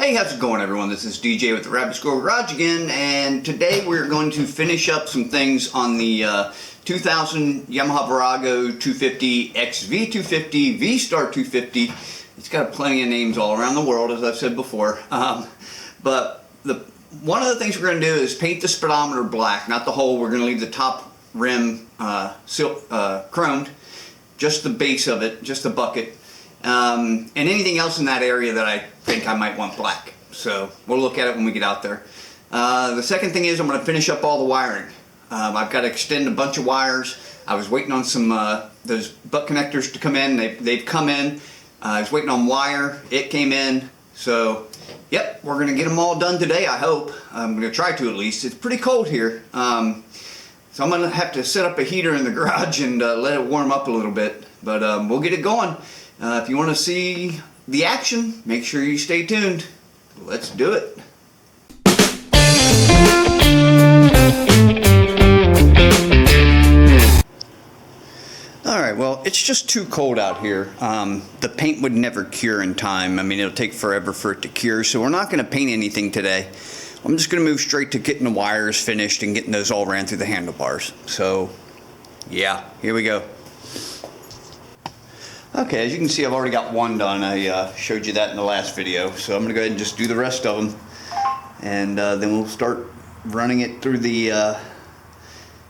Hey, how's it going, everyone? This is DJ with the Rabbit Squirrel Garage again, and today we're going to finish up some things on the 2000 Yamaha Virago 250 xv250 V-Star 250. It's got plenty of names all around the world, as I've said before. But one of the things we're going to do is paint the speedometer black, not the whole. We're going to leave the top rim chromed, just the base of it, just the bucket. And anything else in that area that I think I might want black. So we'll look at it when we get out there. The second thing is I'm going to finish up all the wiring. I've got to extend a bunch of wires. I was waiting on some those butt connectors to come in. They've come in. I was waiting on wire. It came in. So yep, we're going to get them all done today, I hope. I'm going to try to, at least. It's pretty cold here. So I'm going to have to set up a heater in the garage and let it warm up a little bit. But we'll get it going. If you want to see the action, make sure you stay tuned. Let's do it. Alright, well, it's just too cold out here. The paint would never cure in time. I mean, it'll take forever for it to cure, so we're not going to paint anything today. I'm just going to move straight to getting the wires finished and getting those all ran through the handlebars. So, yeah, here we go. Okay, as you can see, I've already got one done. I showed you that in the last video. So I'm going to go ahead and just do the rest of them. And then we'll start running it through the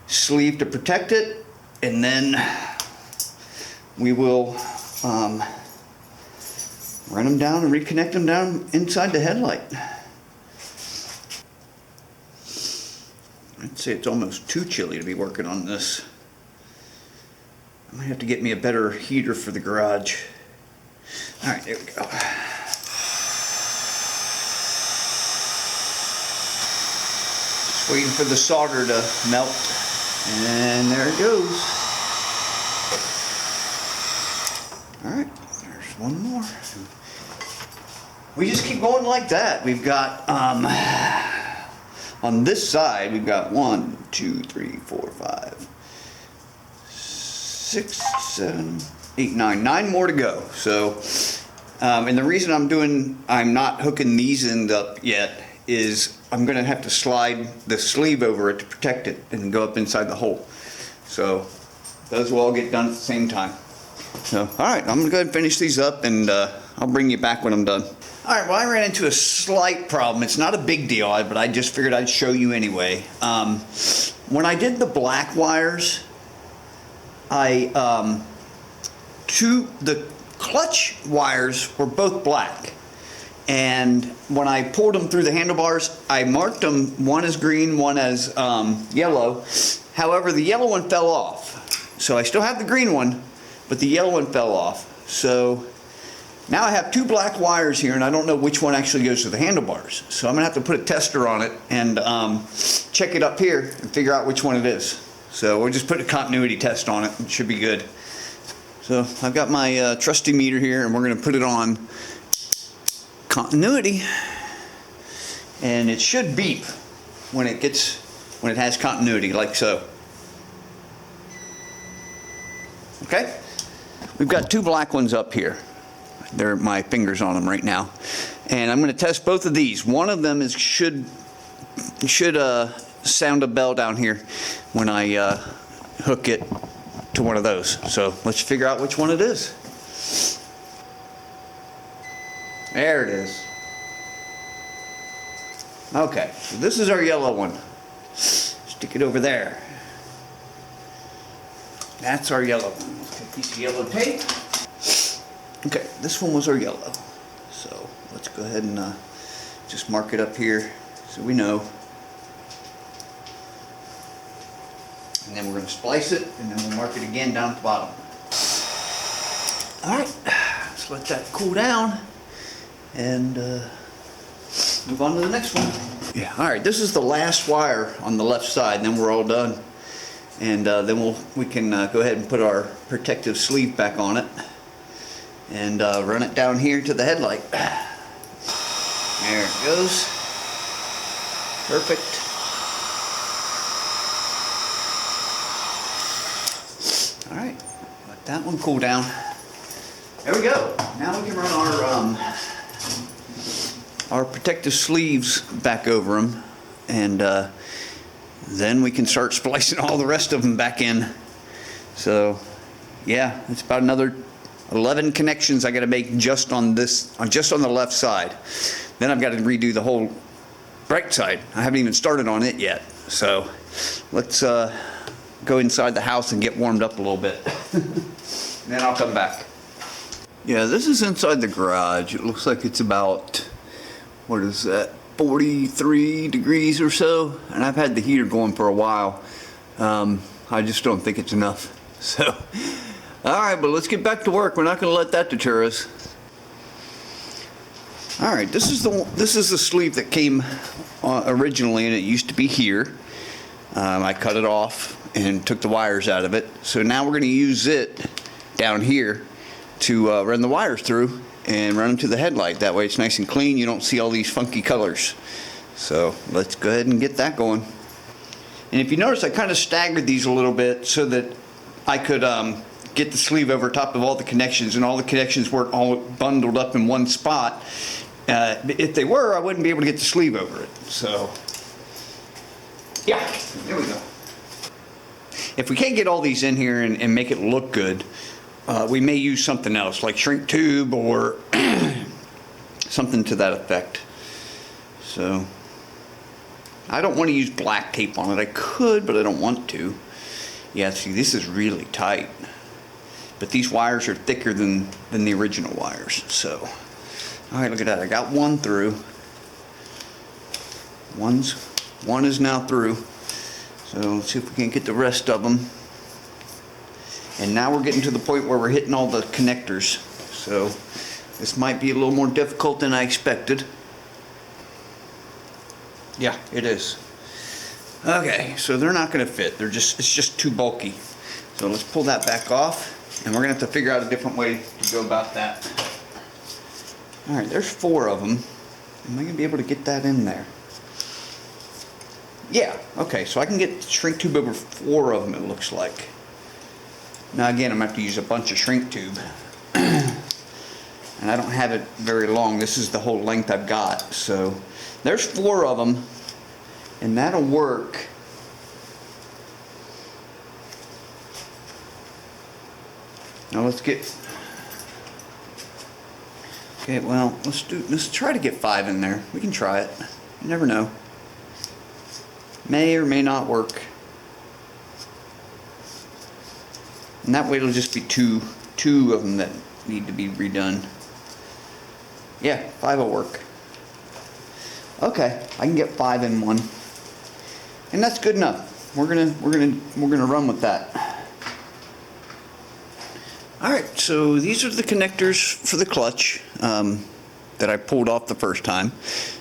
sleeve to protect it. And then we will run them down and reconnect them down inside the headlight. I'd say it's almost too chilly to be working on this. I might have to get me a better heater for the garage. Alright, there we go. Just waiting for the solder to melt. And there it goes. Alright, there's one more. We just keep going like that. We've got, on this side, we've got 1, 2, 3, 4, 5. 6, 7, 8, 9 more to go. So, and the reason I'm not hooking these ends up yet is I'm going to have to slide the sleeve over it to protect it and go up inside the hole. So, those will all get done at the same time. So, alright, I'm going to go ahead and finish these up and I'll bring you back when I'm done. Alright, well, I ran into a slight problem. It's not a big deal, but I just figured I'd show you anyway. When I did the black wires, the clutch wires were both black, and when I pulled them through the handlebars, I marked them, one as green, one as yellow. However, the yellow one fell off, so I still have the green one, but the yellow one fell off. So now I have two black wires here, and I don't know which one actually goes to the handlebars. So I'm gonna have to put a tester on it and check it up here and figure out which one it is. So we'll just put a continuity test on it. It should be good. So I've got my trusty meter here, and we're going to put it on continuity, and it should beep when it has continuity, like so. Okay, we've got two black ones up here. They're my fingers on them right now, and I'm going to test both of these. One of them should sound a bell down here when I hook it to one of those. So let's figure out which one it is. There it is. Okay, so this is our yellow one. Stick it over there. That's our yellow one. Let's take a piece of yellow tape. Okay, this one was our yellow. So let's go ahead and just mark it up here so we know. And then we're going to splice it, and then we'll mark it again down at the bottom. Alright, let's let that cool down and move on to the next one. Yeah, alright, this is the last wire on the left side, and then we're all done. And then we can go ahead and put our protective sleeve back on it and run it down here to the headlight. There it goes. Perfect. Alright, let that one cool down. There we go. Now we can run our protective sleeves back over them, and then we can start splicing all the rest of them back in. So yeah, it's about another 11 connections I got to make just on this, just on the left side. Then I've got to redo the whole right side. I haven't even started on it yet. So let's go inside the house and get warmed up a little bit. Then I'll come back. Yeah, this is inside the garage. It looks like it's about, what is that, 43 degrees or so, and I've had the heater going for a while. I just don't think it's enough. So, all right, but let's get back to work. We're not going to let that deter us. All right, this is the sleeve that came originally, and it used to be here. I cut it off and took the wires out of it. So now we're going to use it down here to run the wires through and run them to the headlight. That way it's nice and clean. You don't see all these funky colors. So let's go ahead and get that going. And if you notice, I kind of staggered these a little bit so that I could get the sleeve over top of all the connections, and all the connections weren't all bundled up in one spot. If they were, I wouldn't be able to get the sleeve over it. So yeah, there we go. If we can't get all these in here and make it look good, we may use something else, like shrink tube or something to that effect. So I don't want to use black tape on it. I could, but I don't want to. Yeah, see, this is really tight. But these wires are thicker than the original wires. So, all right, look at that. I got one through. One is now through. So let's see if we can get the rest of them. And now we're getting to the point where we're hitting all the connectors. So this might be a little more difficult than I expected. Yeah, it is. Okay, so they're not going to fit. It's just too bulky. So let's pull that back off, and we're going to have to figure out a different way to go about that. All right, there's 4 of them. Am I going to be able to get that in there? Yeah, okay, so I can get shrink tube over 4 of them, it looks like. Now again, I'm going to have to use a bunch of shrink tube. And I don't have it very long. This is the whole length I've got. So there's 4 of them, and that'll work. Now let's get, okay, well, let's try to get 5 in there. We can try it. You never know. May or may not work. And that way it'll just be two of them that need to be redone. Yeah, 5 will work. Okay, I can get 5 in one, and that's good enough. We're gonna run with that. All right, so these are the connectors for the clutch that I pulled off the first time.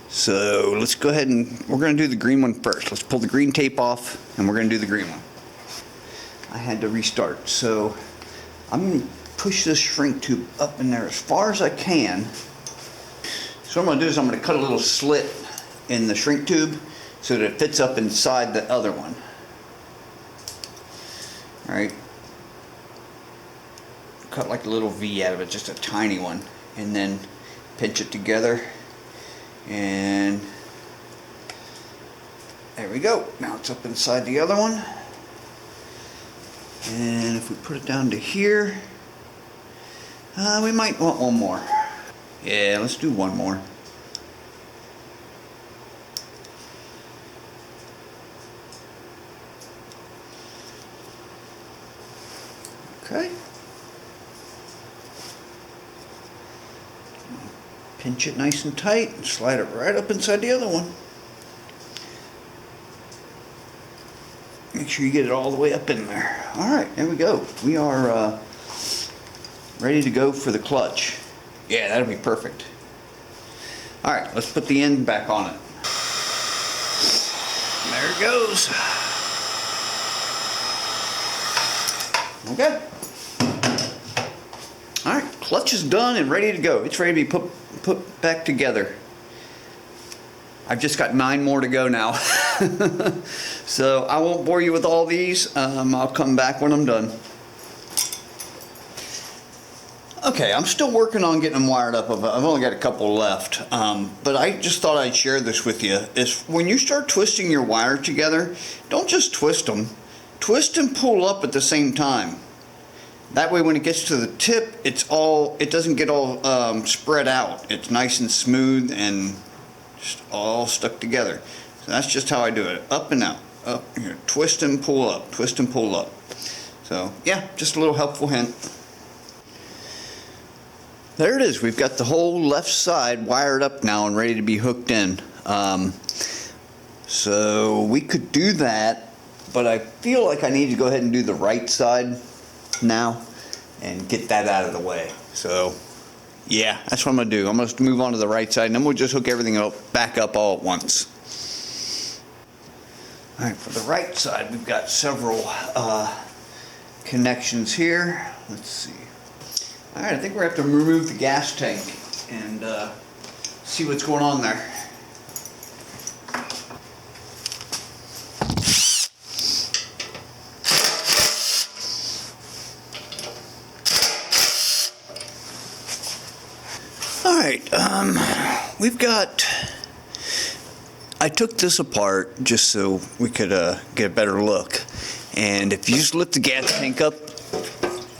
So let's go ahead and we're going to do the green one first. Let's pull the green tape off, and we're going to do the green one. I had to restart, so I'm going to push this shrink tube up in there as far as I can. So what I'm going to do is I'm going to cut a little slit in the shrink tube so that it fits up inside the other one. All right. Cut like a little V out of it, just a tiny one, and then pinch it together. And there we go. Now it's up inside the other one. And if we put it down to here, we might want one more. Yeah, let's do one more. Okay. Pinch it nice and tight and slide it right up inside the other one. Make sure you get it all the way up in there. All right, there we go. We are ready to go for the clutch. Yeah, that'll be perfect. All right, let's put the end back on it. There it goes. Okay. All right, clutch is done and ready to go. It's ready to be put back together. I've just got 9 more to go now. So I won't bore you with all these. I'll come back when I'm done. Okay, I'm still working on getting them wired up. I've only got a couple left, but I just thought I'd share this with you. Is when you start twisting your wire together, don't just twist them. Twist and pull up at the same time. That way when it gets to the tip, it doesn't get all spread out. It's nice and smooth and just all stuck together. So that's just how I do it. Up and out. Up here. Twist and pull up. Twist and pull up. So yeah, just a little helpful hint. There it is. We've got the whole left side wired up now and ready to be hooked in. So we could do that, but I feel like I need to go ahead and do the right side now and get that out of the way. So yeah, that's what I'm going to do. I'm going to move on to the right side and then we'll just hook everything back up all at once. Alright, for the right side we've got several connections here. Let's see. Alright, I think we're going to have to remove the gas tank and see what's going on there. Alright, we've got, I took this apart just so we could get a better look. And if you just lift the gas tank up,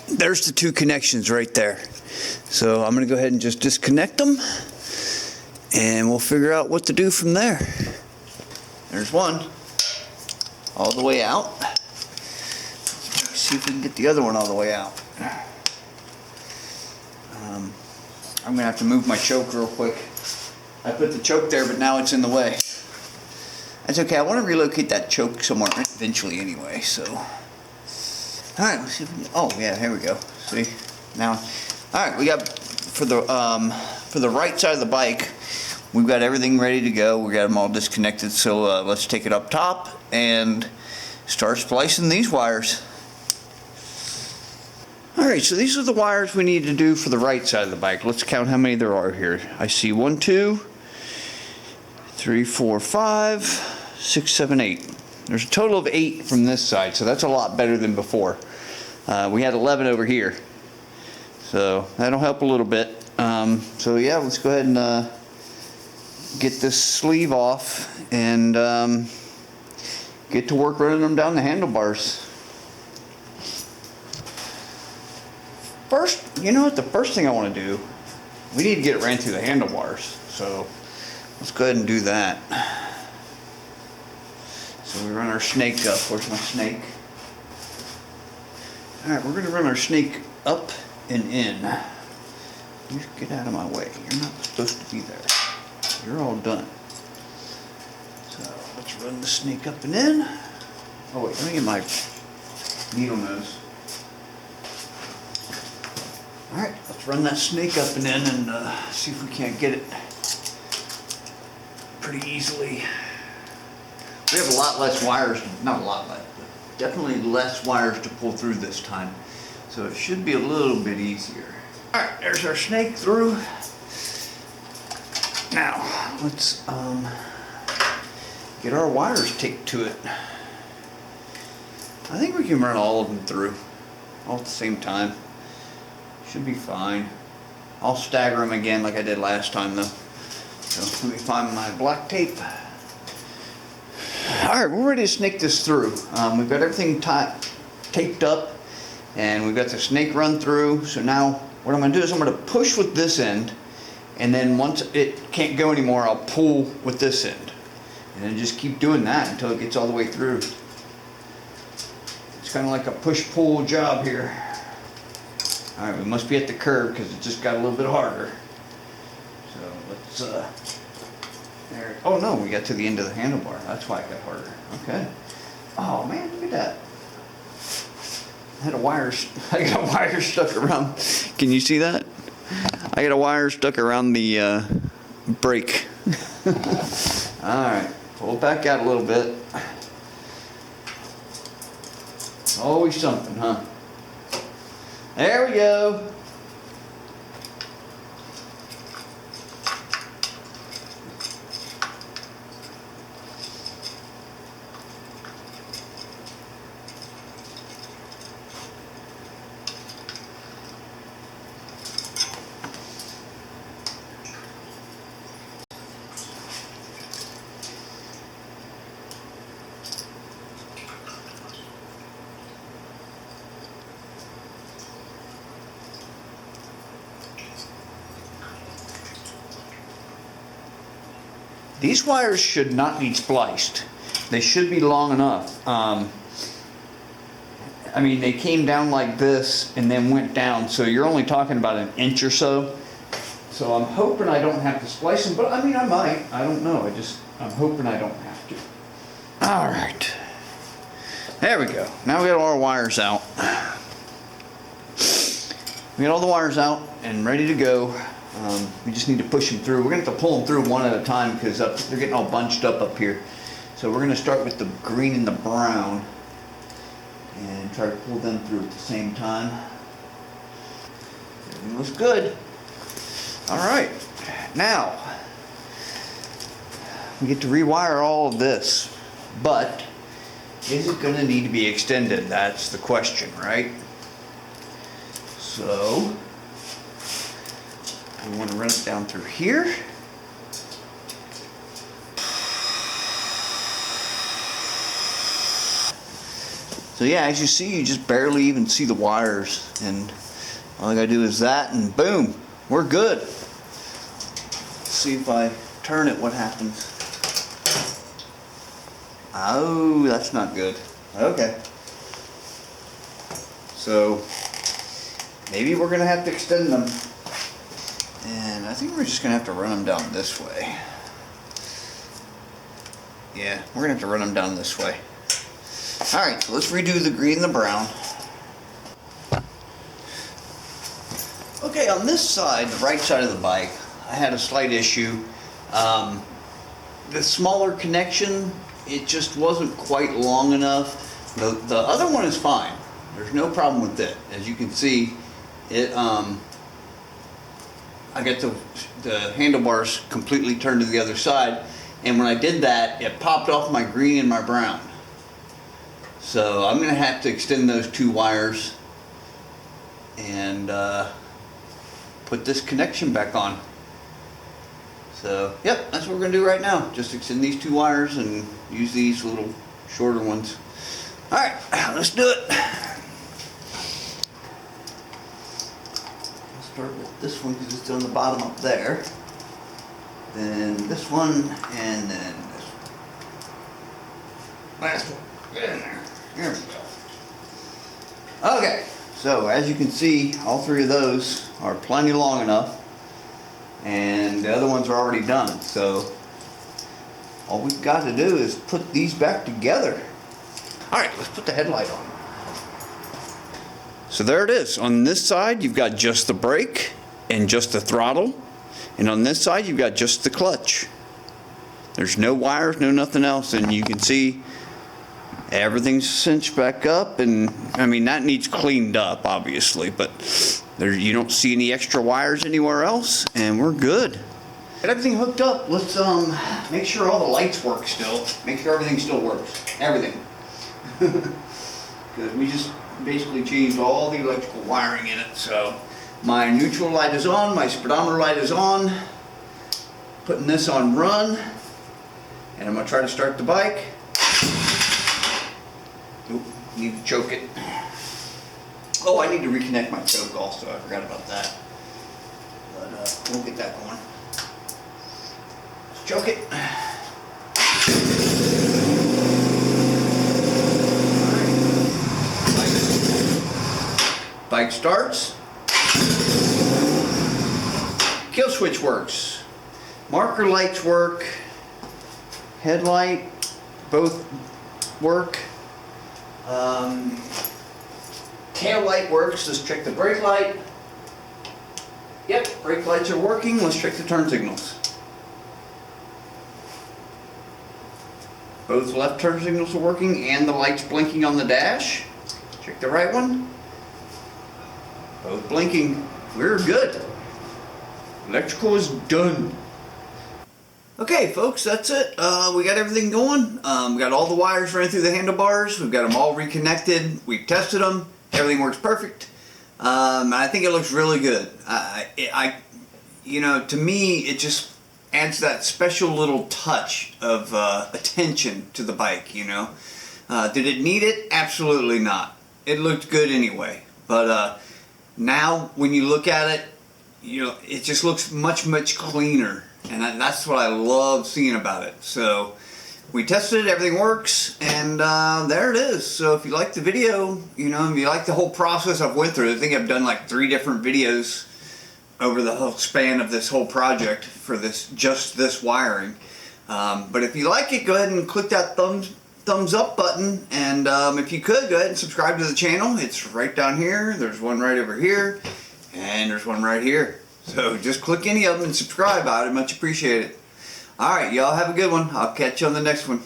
there's the two connections right there. So I'm going to go ahead and just disconnect them and we'll figure out what to do from there. There's one all the way out. Let's see if we can get the other one all the way out. I'm going to have to move my choke real quick. I put the choke there, but now it's in the way. That's okay. I want to relocate that choke somewhere eventually anyway, so. Alright, let's see if we can, oh yeah, here we go. See? Now, alright, we got, for the right side of the bike, we've got everything ready to go. We got them all disconnected, so let's take it up top and start splicing these wires. Alright, so these are the wires we need to do for the right side of the bike. Let's count how many there are here. I see 1, 2, 3, 4, 5, 6, 7, 8. There's a total of 8 from this side, so that's a lot better than before. We had 11 over here, so that'll help a little bit. So yeah, let's go ahead and get this sleeve off and get to work running them down the handlebars. First, you know what, the first thing I want to do, we need to get it ran through the handlebars, so let's go ahead and do that. So we run our snake up. Where's my snake? Alright, we're going to run our snake up and in. You get out of my way. You're not supposed to be there. You're all done. So let's run the snake up and in. Oh wait, let me get my needle nose. Alright, let's run that snake up and in and see if we can't get it pretty easily. We have a lot less wires, not a lot less, but definitely less wires to pull through this time. So it should be a little bit easier. Alright, there's our snake through. Now, let's get our wires taped to it. I think we can run all of them through, all at the same time. Should be fine. I'll stagger them again like I did last time though. So let me find my black tape. Alright, we're ready to snake this through. We've got everything taped up and we've got the snake run through. So now what I'm going to do is I'm going to push with this end, and then once it can't go anymore, I'll pull with this end. And then just keep doing that until it gets all the way through. It's kind of like a push-pull job here. Alright, we must be at the curve because it just got a little bit harder. So let's, there. Oh no, we got to the end of the handlebar. That's why it got harder. Okay. Oh man, look at that. I got a wire stuck around. Can you see that? I got a wire stuck around the brake. Alright, pull it back out a little bit. Always something, huh? There we go. These wires should not need spliced. They should be long enough. I mean, they came down like this and then went down, so you're only talking about an inch or so. So I'm hoping I don't have to splice them, but I mean, I might. I don't know. I'm hoping I don't have to. All right. There we go. Now we got all our wires out. We got all the wires out and ready to go. We just need to push them through. We're going to have to pull them through one at a time because they're getting all bunched up here. So we're going to start with the green and the brown and try to pull them through at the same time. Everything looks good. All right, now we get to rewire all of this, but is it going to need to be extended? That's the question, right? So we want to run it down through here. So yeah, as you see, you just barely even see the wires, and all I gotta do is that, and boom, we're good. Let's see if I turn it, what happens. Oh, that's not good. Okay. So maybe we're gonna have to extend them, and I think we're just gonna have to run them down this way. Yeah, we're gonna have to run them down this way. Alright, so let's redo the green and the brown. Okay, on this side, the right side of the bike, I had a slight issue. The smaller connection, it just wasn't quite long enough. The other one is fine. There's no problem with it. As you can see, it I got the handlebars completely turned to the other side, and when I did that, it popped off my green and my brown. So I'm going to have to extend those two wires and put this connection back on. So yep, that's what we're going to do right now. Just extend these two wires and use these little shorter ones. Alright, let's do it. I'll start with this one because it's on the bottom up there. Then this one, and then this one. Last one. Get in there. Here we go. Okay, so as you can see, all three of those are plenty long enough, and the other ones are already done. So all we've got to do is put these back together. All right, let's put the headlight on. So there it is. On this side, you've got just the brake and just the throttle, and on this side, you've got just the clutch. There's no wires, no nothing else, and you can see everything's cinched back up, and I mean that needs cleaned up obviously, but there you don't see any extra wires anywhere else, and we're good. Got everything hooked up. Let's make sure all the lights work still. Make sure everything still works. Everything. Because we just basically changed all the electrical wiring in it. So my neutral light is on, my speedometer light is on. Putting this on run, and I'm gonna try to start the bike. Oop, need to choke it. Oh, I need to reconnect my choke also. I forgot about that. But we'll get that going. Let's choke it. Right. Bike starts. Kill switch works. Marker lights work. Headlight, both work. Tail light works. Let's check the brake light. Yep, brake lights are working. Let's check the turn signals. Both left turn signals are working and the lights blinking on the dash. Check the right one. Both blinking. We're good. Electrical is done. Okay folks, that's it. We got everything going. We got all the wires running through the handlebars. We've got them all reconnected. We've tested them. Everything works perfect. I think it looks really good. You know, to me, it just adds that special little touch of attention to the bike, you know. Did it need it? Absolutely not. It looked good anyway. But now, when you look at it, you know, it just looks much cleaner, and that's what I love seeing about it. So we tested it, everything works, and there it is. So if you like the video, you know, if you like the whole process I've went through, I think I've done like 3 different videos over the whole span of this whole project for just this wiring. But if you like it, go ahead and click that thumbs up button, and if you could, go ahead and subscribe to the channel. It's right down here. There's one right over here, and there's one right here. So just click any of them and subscribe. I'd much appreciate it. Alright, y'all have a good one. I'll catch you on the next one.